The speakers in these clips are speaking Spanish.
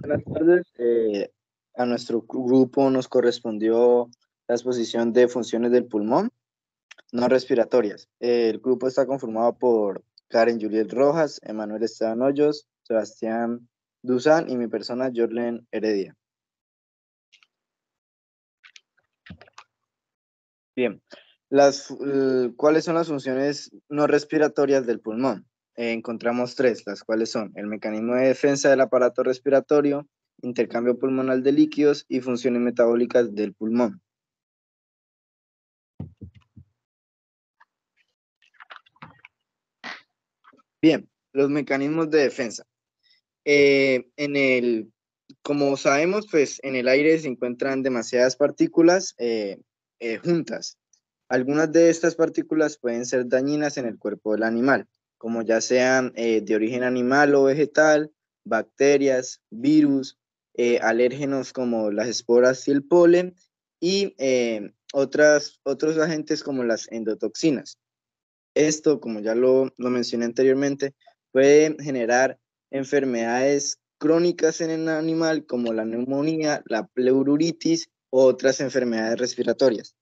Buenas tardes. A nuestro grupo nos correspondió la exposición de funciones del pulmón no respiratorias. El grupo está conformado por Karen Juliet Rojas, Emanuel Esteban Hoyos, Sebastián Duzán y mi persona, Jorlen Heredia. Bien, ¿cuáles son las funciones no respiratorias del pulmón? Encontramos tres, las cuales son el mecanismo de defensa del aparato respiratorio, intercambio pulmonal de líquidos y funciones metabólicas del pulmón. Bien, los mecanismos de defensa. Como sabemos, pues en el aire se encuentran demasiadas partículas juntas. Algunas de estas partículas pueden ser dañinas en el cuerpo del animal, como ya sean de origen animal o vegetal, bacterias, virus, alérgenos como las esporas y el polen, y otros agentes como las endotoxinas. Esto, como ya lo mencioné anteriormente, puede generar enfermedades crónicas en el animal como la neumonía, la pleuritis u otras enfermedades respiratorias.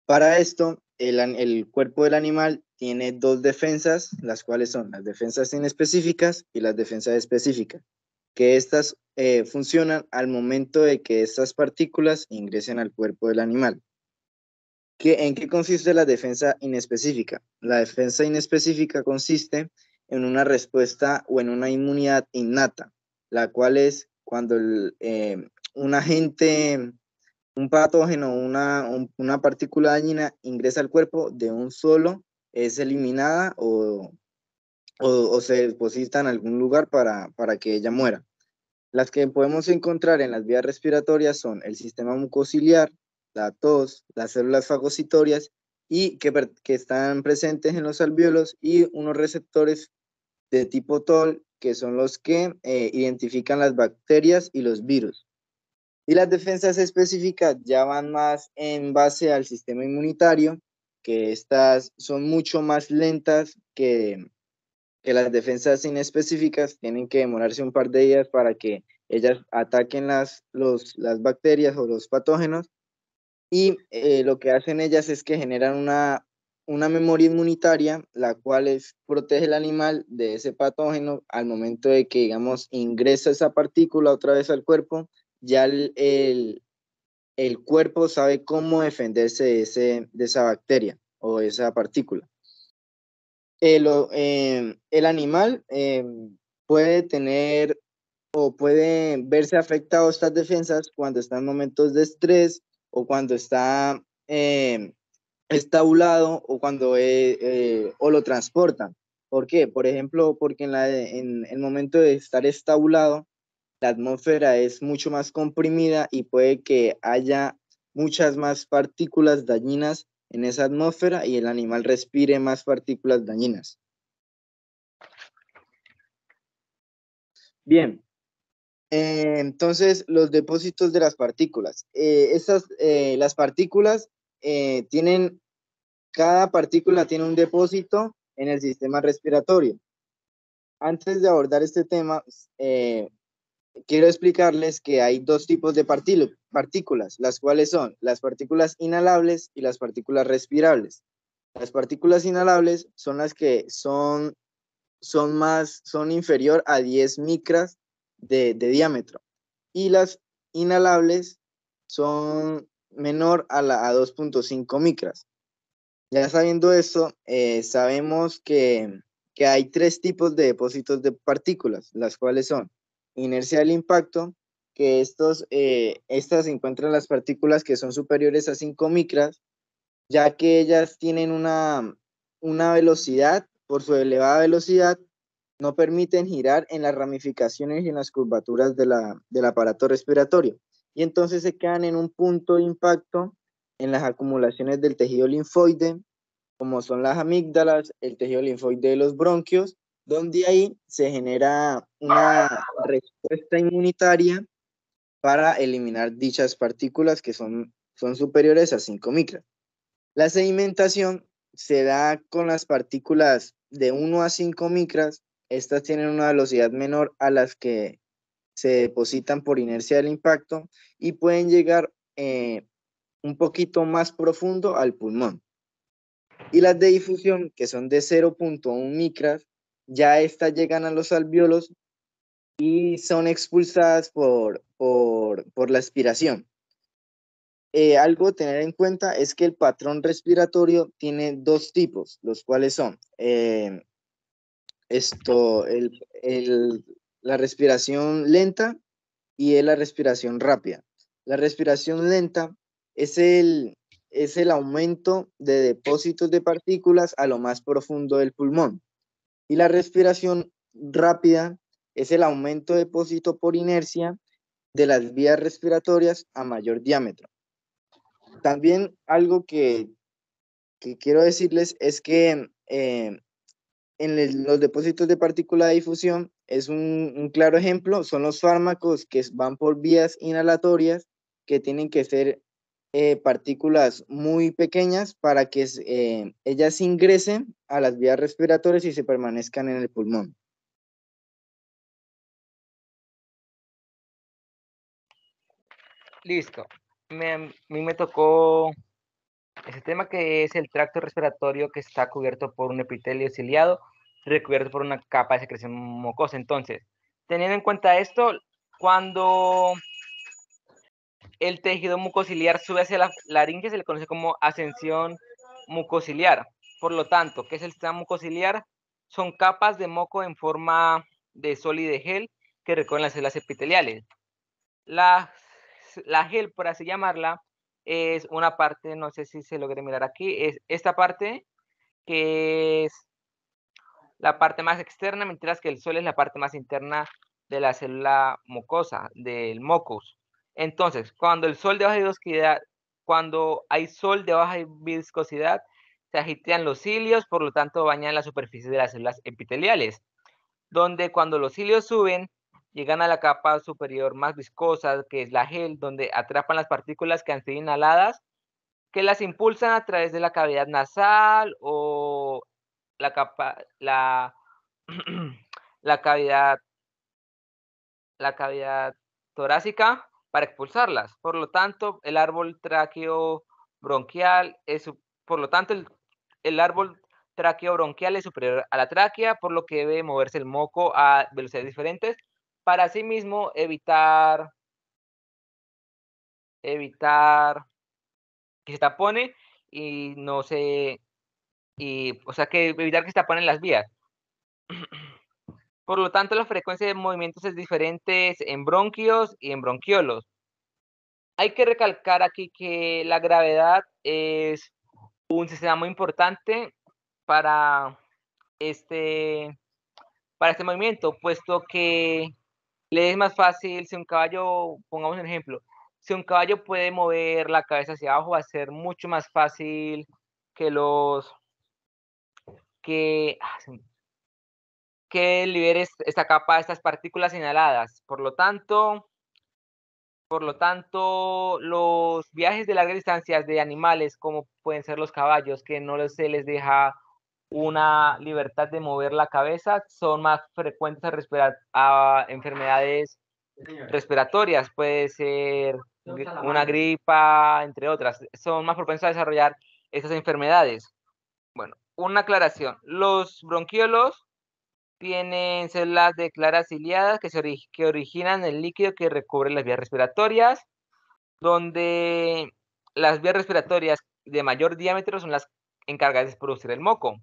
Para esto, el cuerpo del animal tiene dos defensas, las cuales son las defensas inespecíficas y las defensas específicas, que estas funcionan al momento de que estas partículas ingresen al cuerpo del animal. ¿En qué consiste la defensa inespecífica? La defensa inespecífica consiste en una respuesta o en una inmunidad innata, la cual es cuando un agente, un patógeno, una partícula dañina ingresa al cuerpo de un solo, es eliminada o se deposita en algún lugar para que ella muera. Las que podemos encontrar en las vías respiratorias son el sistema mucociliar, la tos, las células fagocitorias y que están presentes en los alvéolos y unos receptores de tipo TOL que son los que identifican las bacterias y los virus. Y las defensas específicas ya van más en base al sistema inmunitario, que estas son mucho más lentas que las defensas inespecíficas, tienen que demorarse un par de días para que ellas ataquen las bacterias o los patógenos, y lo que hacen ellas es que generan una memoria inmunitaria, la cual protege al animal de ese patógeno al momento de que, digamos, ingresa esa partícula otra vez al cuerpo, ya el cuerpo sabe cómo defenderse de esa bacteria o de esa partícula. El animal puede tener o puede verse afectado estas defensas cuando está en momentos de estrés o cuando está estabulado o cuando o lo transportan. ¿Por qué? Por ejemplo, porque en el momento de estar estabulado, la atmósfera es mucho más comprimida y puede que haya muchas más partículas dañinas en esa atmósfera y el animal respire más partículas dañinas. Bien, entonces los depósitos de las partículas. Las partículas cada partícula tiene un depósito en el sistema respiratorio. Antes de abordar este tema, quiero explicarles que hay dos tipos de partículas, las cuales son las partículas inhalables y las partículas respirables. Las partículas inhalables son las que son inferior a 10 micras de diámetro, y las inhalables son menor a 2.5 micras. Ya sabiendo esto, sabemos que hay tres tipos de depósitos de partículas, las cuales son inercia del impacto, que estas se encuentran las partículas que son superiores a 5 micras, ya que ellas tienen una velocidad, por su elevada velocidad, no permiten girar en las ramificaciones y en las curvaturas del aparato respiratorio, y entonces se quedan en un punto de impacto en las acumulaciones del tejido linfoide, como son las amígdalas, el tejido linfoide de los bronquios, donde ahí se genera una respuesta inmunitaria para eliminar dichas partículas que son superiores a 5 micras. La sedimentación se da con las partículas de 1 a 5 micras. Estas tienen una velocidad menor a las que se depositan por inercia del impacto y pueden llegar un poquito más profundo al pulmón. Y las de difusión, que son de 0,1 micras, ya estas llegan a los alvéolos y son expulsadas por la aspiración. Algo a tener en cuenta es que el patrón respiratorio tiene dos tipos, los cuales son la respiración lenta y la respiración rápida. La respiración lenta es el aumento de depósitos de partículas a lo más profundo del pulmón. Y la respiración rápida es el aumento de depósito por inercia de las vías respiratorias a mayor diámetro. También algo que quiero decirles es que los depósitos de partícula de difusión es un claro ejemplo, son los fármacos que van por vías inhalatorias que tienen que ser partículas muy pequeñas para que ellas ingresen a las vías respiratorias y se permanezcan en el pulmón. Listo. A mí me tocó ese tema que es el tracto respiratorio que está cubierto por un epitelio ciliado, recubierto por una capa de secreción mucosa. Entonces, teniendo en cuenta esto, cuando el tejido mucociliar sube hacia la laringe, se le conoce como ascensión mucociliar. Por lo tanto, ¿qué es el sistema mucociliar? Son capas de moco en forma de sol y de gel que recorren las células epiteliales. La gel, por así llamarla, es una parte, no sé si se logre mirar aquí, es esta parte que es la parte más externa, mientras que el sol es la parte más interna de la célula mucosa, del mucus. Entonces, cuando hay sol de baja viscosidad, se agitan los cilios, por lo tanto bañan la superficie de las células epiteliales, donde cuando los cilios suben, llegan a la capa superior más viscosa, que es la gel, donde atrapan las partículas que han sido inhaladas, que las impulsan a través de la cavidad nasal o la capa, la cavidad, la cavidad torácica para expulsarlas. Por lo tanto, el árbol tráqueo bronquial es, por lo tanto, el árbol tráqueo bronquial es superior a la tráquea, por lo que debe moverse el moco a velocidades diferentes para asimismo evitar que se tapone y no se, y, o sea, que evitar que se taponen las vías. Por lo tanto, la frecuencia de movimientos es diferente en bronquios y en bronquiolos. Hay que recalcar aquí que la gravedad es un sistema muy importante para este, para este movimiento, puesto que le es más fácil si un caballo, pongamos un ejemplo, si un caballo puede mover la cabeza hacia abajo, va a ser mucho más fácil que que, que libere esta capa, estas partículas inhaladas. Por lo tanto, los viajes de largas distancias de animales, como pueden ser los caballos, que no se les deja una libertad de mover la cabeza, son más frecuentes a enfermedades respiratorias, puede ser una gripa, entre otras. Son más propensos a desarrollar estas enfermedades. Bueno, una aclaración. Los bronquiolos tienen células de claras ciliadas que originan el líquido que recubre las vías respiratorias, donde las vías respiratorias de mayor diámetro son las encargadas de producir el moco.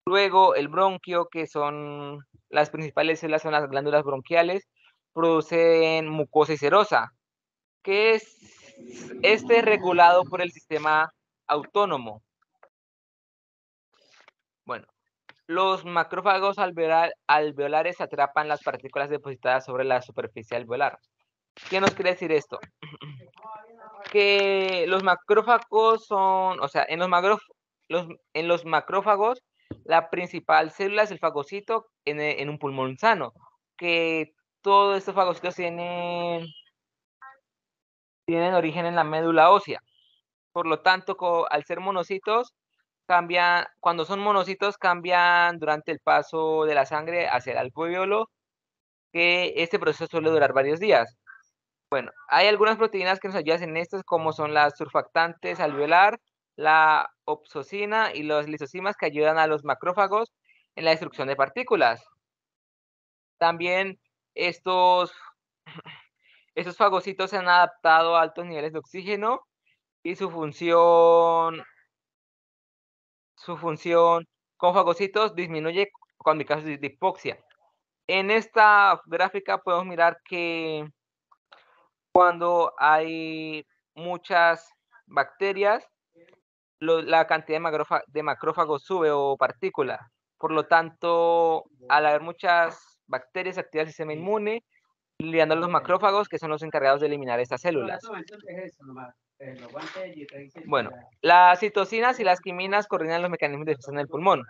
Luego, el bronquio, que son las principales células, son las glándulas bronquiales, producen mucosa y serosa, que es regulado por el sistema autónomo. Bueno, los macrófagos alveolares atrapan las partículas depositadas sobre la superficie alveolar. ¿Qué nos quiere decir esto? Que los macrófagos son, o sea, en los macrófagos, la principal célula es el fagocito en un pulmón sano, que todos estos fagocitos tienen origen en la médula ósea. Por lo tanto, al ser monocitos, cuando son monocitos cambian durante el paso de la sangre hacia el alvéolo que este proceso suele durar varios días. Bueno, hay algunas proteínas que nos ayudan en esto, como son las surfactantes alveolar, la opsocina y los lisosimas que ayudan a los macrófagos en la destrucción de partículas. También estos, estos fagocitos se han adaptado a altos niveles de oxígeno y su función con fagocitos disminuye cuando hay casos de hipoxia. En esta gráfica podemos mirar que cuando hay muchas bacterias, la cantidad de macrófagos sube o partícula. Por lo tanto, al haber muchas bacterias, se activa el sistema inmune, lidiando a los macrófagos, que son los encargados de eliminar estas células. Bueno, las citocinas y las quiminas coordinan los mecanismos de defensa en el pulmón.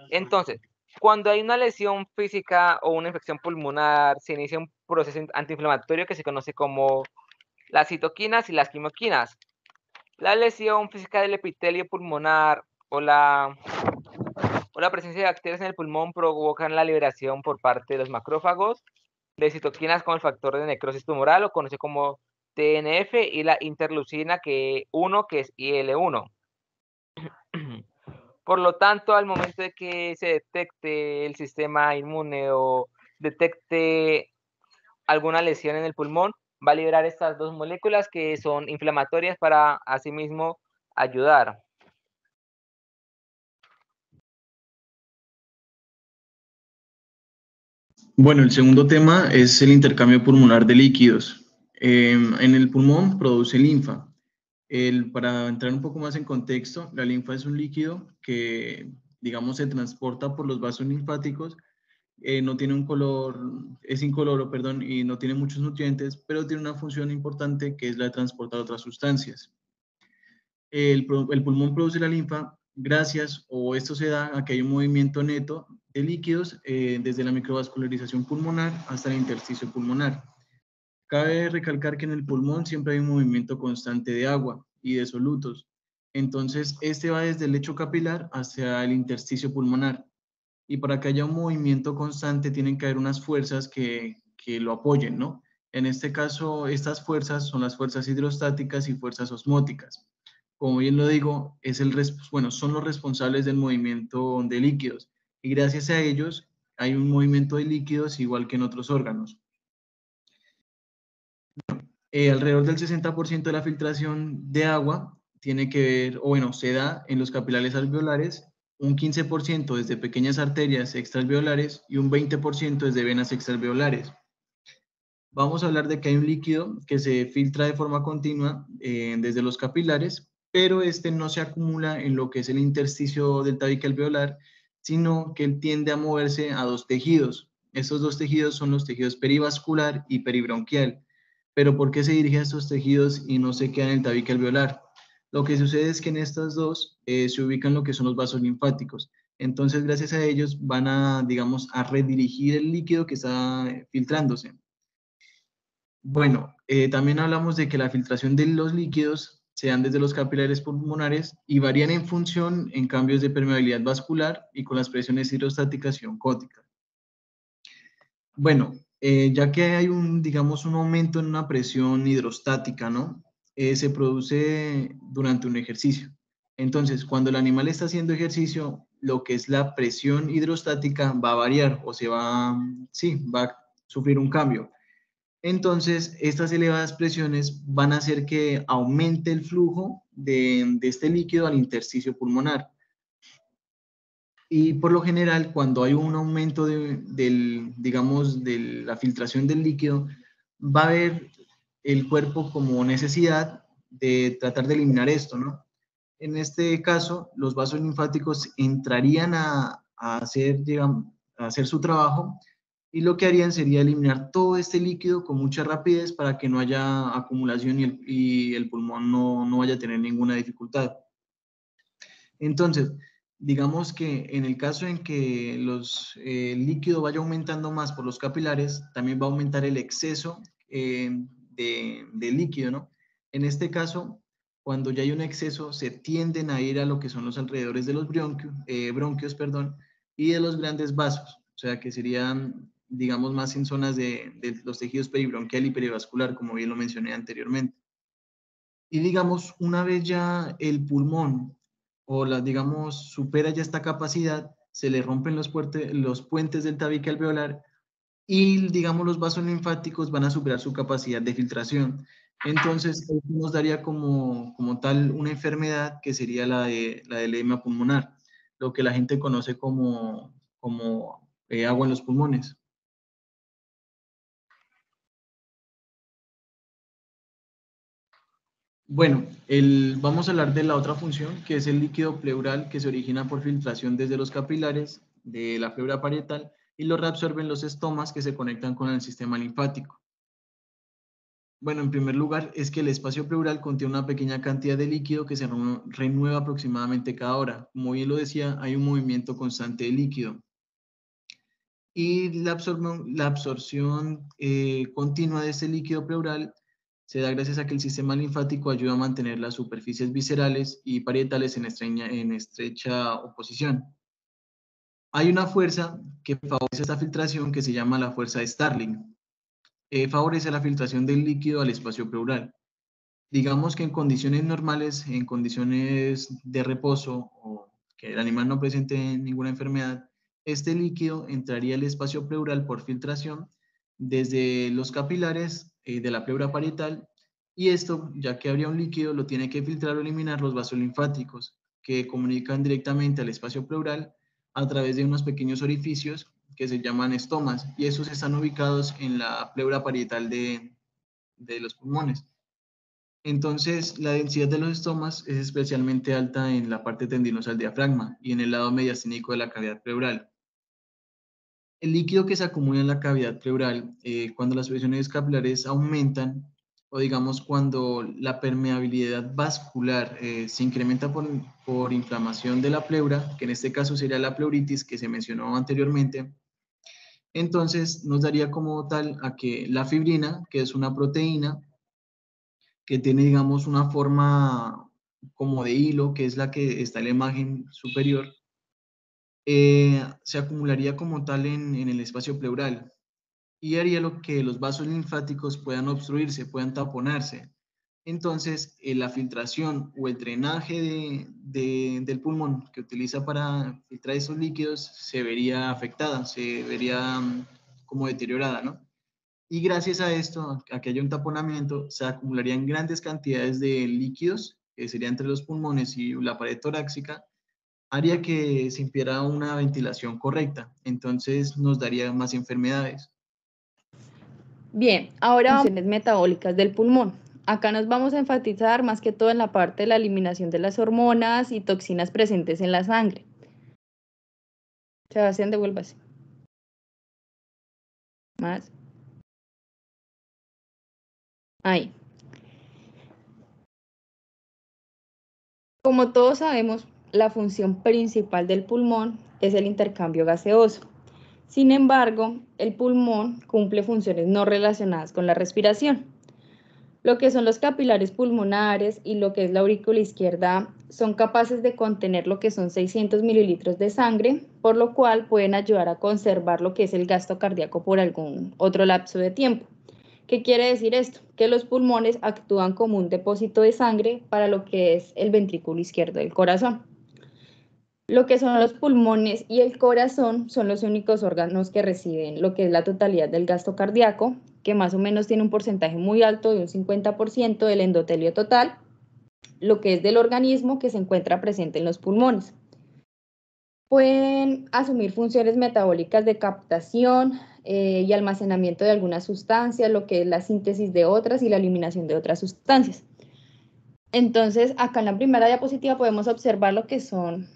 Entonces, cuando hay una lesión física o una infección pulmonar, se inicia un proceso antiinflamatorio que se conoce como las citoquinas y las quimoquinas. La lesión física del epitelio pulmonar o la presencia de bacterias en el pulmón provocan la liberación por parte de los macrófagos de citoquinas con el factor de necrosis tumoral, o conocido como TNF, y la interleucina 1, que es IL-1. Por lo tanto, al momento de que se detecte el sistema inmune o detecte alguna lesión en el pulmón, va a liberar estas dos moléculas que son inflamatorias para asimismo ayudar. Bueno, el segundo tema es el intercambio pulmonar de líquidos. En el pulmón produce linfa. Para entrar un poco más en contexto, la linfa es un líquido que, digamos, se transporta por los vasos linfáticos. No tiene un color, es incoloro, perdón, y no tiene muchos nutrientes, pero tiene una función importante que es la de transportar otras sustancias. El pulmón produce la linfa gracias, o esto se da a que hay un movimiento neto de líquidos desde la microvascularización pulmonar hasta el intersticio pulmonar. Cabe recalcar que en el pulmón siempre hay un movimiento constante de agua y de solutos. Entonces, este va desde el lecho capilar hacia el intersticio pulmonar. Y para que haya un movimiento constante tienen que haber unas fuerzas que lo apoyen, ¿no? En este caso, estas fuerzas son las fuerzas hidrostáticas y fuerzas osmóticas. Como bien lo digo, son los responsables del movimiento de líquidos y gracias a ellos hay un movimiento de líquidos igual que en otros órganos. Alrededor del 60% de la filtración de agua tiene que ver, o bueno, se da en los capilares alveolares, un 15% desde pequeñas arterias extraalveolares y un 20% desde venas extraalveolares. Vamos a hablar de que hay un líquido que se filtra de forma continua desde los capilares, pero este no se acumula en lo que es el intersticio del tabique alveolar, sino que él tiende a moverse a dos tejidos. Estos dos tejidos son los tejidos perivascular y peribronquial. Pero ¿por qué se dirige a estos tejidos y no se queda en el tabique alveolar? Lo que sucede es que en estas dos se ubican lo que son los vasos linfáticos. Entonces, gracias a ellos van a, digamos, a redirigir el líquido que está filtrándose. Bueno, también hablamos de que la filtración de los líquidos se dan desde los capilares pulmonares y varían en función en cambios de permeabilidad vascular y con las presiones hidrostáticas y oncóticas. Bueno, ya que hay digamos, un aumento en una presión hidrostática, ¿no? Se produce durante un ejercicio. Entonces, cuando el animal está haciendo ejercicio, lo que es la presión hidrostática va a variar o va a sufrir un cambio. Entonces, estas elevadas presiones van a hacer que aumente el flujo de este líquido al intersticio pulmonar. Y por lo general, cuando hay un aumento digamos, de la filtración del líquido, va a haber el cuerpo como necesidad de tratar de eliminar esto, ¿no? En este caso, los vasos linfáticos entrarían a hacer, digamos, a hacer su trabajo y lo que harían sería eliminar todo este líquido con mucha rapidez para que no haya acumulación y el pulmón no vaya a tener ninguna dificultad. Entonces, digamos que en el caso en que el líquido vaya aumentando más por los capilares, también va a aumentar el exceso de líquido, ¿no? En este caso, cuando ya hay un exceso, se tienden a ir a lo que son los alrededores de los bronquios, y de los grandes vasos, o sea, que serían digamos, más en zonas de los tejidos peribronquial y perivascular, como bien lo mencioné anteriormente. Y digamos, una vez ya el pulmón, digamos, supera ya esta capacidad, se le rompen los puentes del tabique alveolar y, digamos, los vasos linfáticos van a superar su capacidad de filtración. Entonces, esto nos daría como tal una enfermedad que sería la del edema pulmonar, lo que la gente conoce como agua en los pulmones. Bueno, vamos a hablar de la otra función, que es el líquido pleural, que se origina por filtración desde los capilares de la pleura parietal y lo reabsorben los estomas que se conectan con el sistema linfático. Bueno, en primer lugar, es que el espacio pleural contiene una pequeña cantidad de líquido que se renueva aproximadamente cada hora. Como bien lo decía, hay un movimiento constante de líquido. Y la absorción continua de este líquido pleural se da gracias a que el sistema linfático ayuda a mantener las superficies viscerales y parietales en estrecha oposición. Hay una fuerza que favorece esta filtración que se llama la fuerza de Starling. Favorece la filtración del líquido al espacio pleural. Digamos que en condiciones normales, en condiciones de reposo o que el animal no presente ninguna enfermedad, este líquido entraría al espacio pleural por filtración desde los capilares de la pleura parietal y esto, ya que habría un líquido, lo tiene que filtrar o eliminar los vasos linfáticos que comunican directamente al espacio pleural a través de unos pequeños orificios que se llaman estomas y esos están ubicados en la pleura parietal de los pulmones. Entonces, la densidad de los estomas es especialmente alta en la parte tendinosa del diafragma y en el lado mediastínico de la cavidad pleural. El líquido que se acumula en la cavidad pleural, cuando las presiones capilares aumentan, o digamos cuando la permeabilidad vascular se incrementa por inflamación de la pleura, que en este caso sería la pleuritis que se mencionó anteriormente, entonces nos daría como tal a que la fibrina, que es una proteína, que tiene, digamos, una forma como de hilo, que es la que está en la imagen superior, se acumularía como tal en el espacio pleural y haría lo que los vasos linfáticos puedan obstruirse, puedan taponarse. Entonces, la filtración o el drenaje del pulmón que utiliza para filtrar esos líquidos se vería afectada, se vería como deteriorada, ¿no? Y gracias a esto, a que haya un taponamiento, se acumularían grandes cantidades de líquidos, que sería entre los pulmones y la pared torácica, haría que se impidiera una ventilación correcta, entonces nos daría más enfermedades. Bien, ahora funciones metabólicas del pulmón. Acá nos vamos a enfatizar más que todo en la parte de la eliminación de las hormonas y toxinas presentes en la sangre. Sebastián, devuélvase. Más. Ahí. Como todos sabemos, la función principal del pulmón es el intercambio gaseoso. Sin embargo, el pulmón cumple funciones no relacionadas con la respiración. Lo que son los capilares pulmonares y lo que es la aurícula izquierda son capaces de contener lo que son 600 mililitros de sangre, por lo cual pueden ayudar a conservar lo que es el gasto cardíaco por algún otro lapso de tiempo. ¿Qué quiere decir esto? Que los pulmones actúan como un depósito de sangre para lo que es el ventrículo izquierdo del corazón. Lo que son los pulmones y el corazón son los únicos órganos que reciben lo que es la totalidad del gasto cardíaco, que más o menos tiene un porcentaje muy alto de un 50% del endotelio total, lo que es del organismo que se encuentra presente en los pulmones. Pueden asumir funciones metabólicas de captación y almacenamiento de algunas sustancias, lo que es la síntesis de otras y la eliminación de otras sustancias. Entonces, acá en la primera diapositiva podemos observar lo que son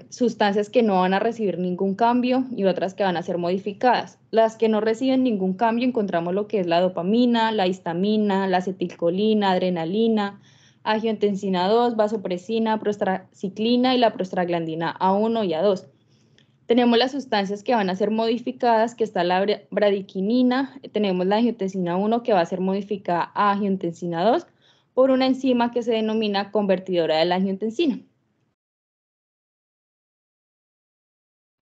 sustancias que no van a recibir ningún cambio y otras que van a ser modificadas. Las que no reciben ningún cambio encontramos lo que es la dopamina, la histamina, la acetilcolina, adrenalina, angiotensina 2, vasopresina, prostraciclina y la prostaglandina A1 y A2. Tenemos las sustancias que van a ser modificadas, que está la bradiquinina, tenemos la angiotensina 1 que va a ser modificada a angiotensina 2 por una enzima que se denomina convertidora de la angiotensina.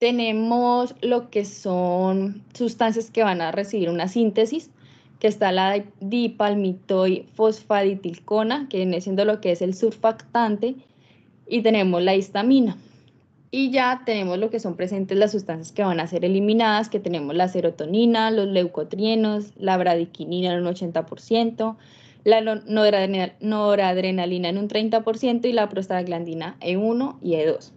tenemos lo que son sustancias que van a recibir una síntesis, que está la dipalmitoifosfaditilcona, que viene siendo lo que es el surfactante, y tenemos la histamina. Y ya tenemos lo que son presentes las sustancias que van a ser eliminadas, que tenemos la serotonina, los leucotrienos, la bradiquinina en un 80%, la noradrenalina en un 30% y la prostaglandina E1 y E2.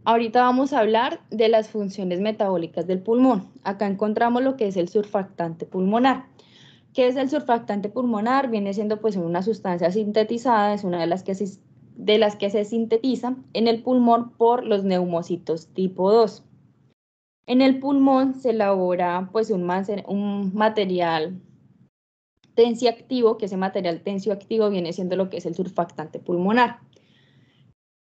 Ahorita vamos a hablar de las funciones metabólicas del pulmón. Acá encontramos lo que es el surfactante pulmonar. ¿Qué es el surfactante pulmonar? Viene siendo pues una sustancia sintetizada, es una de las que se sintetiza en el pulmón por los neumocitos tipo 2. En el pulmón se elabora pues un material tensioactivo, que ese material tensioactivo viene siendo lo que es el surfactante pulmonar.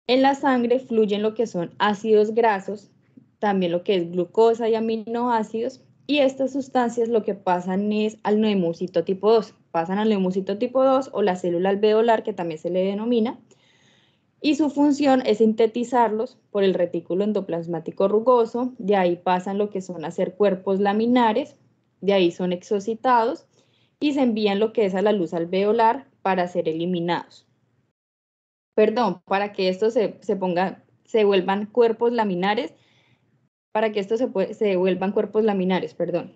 En la sangre fluyen lo que son ácidos grasos, también lo que es glucosa y aminoácidos, y estas sustancias lo que pasan es al neumocito tipo 2. Pasan al neumocito tipo 2 o la célula alveolar, que también se le denomina, y su función es sintetizarlos por el retículo endoplasmático rugoso. De ahí pasan lo que son a ser cuerpos laminares, de ahí son exocitados y se envían lo que es a la luz alveolar para ser eliminados. Perdón, para que estos se vuelvan cuerpos laminares, para que estos se vuelvan cuerpos laminares, perdón.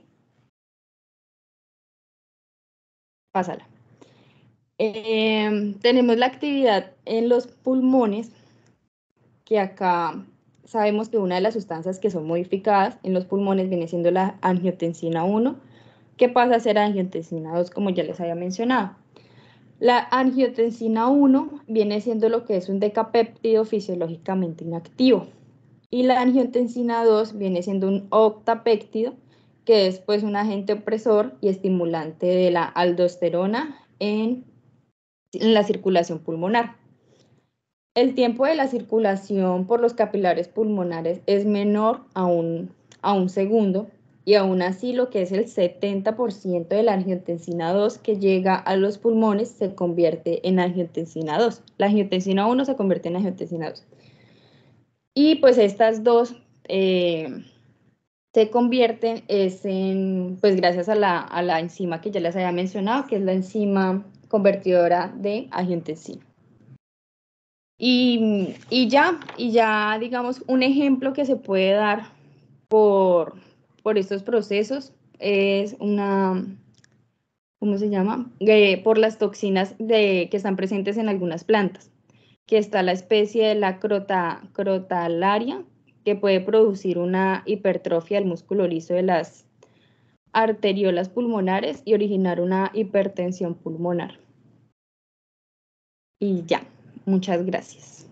Pásala. Tenemos la actividad en los pulmones, que acá sabemos que una de las sustancias que son modificadas en los pulmones viene siendo la angiotensina 1, que pasa a ser angiotensina 2, como ya les había mencionado. La angiotensina 1 viene siendo lo que es un decapéptido fisiológicamente inactivo, y la angiotensina 2 viene siendo un octapéptido, que es pues un agente opresor y estimulante de la aldosterona en la circulación pulmonar. El tiempo de la circulación por los capilares pulmonares es menor a un segundo, y aún así lo que es el 70% de la angiotensina 2 que llega a los pulmones se convierte en angiotensina 2. La angiotensina 1 se convierte en angiotensina 2. Y pues estas dos se convierten pues gracias a la enzima que ya les había mencionado, que es la enzima convertidora de angiotensina. Y ya digamos un ejemplo que se puede dar por estos procesos es ¿cómo se llama? Por las toxinas que están presentes en algunas plantas, que está la especie de la crotalaria, que puede producir una hipertrofia del músculo liso de las arteriolas pulmonares y originar una hipertensión pulmonar. Y ya, muchas gracias.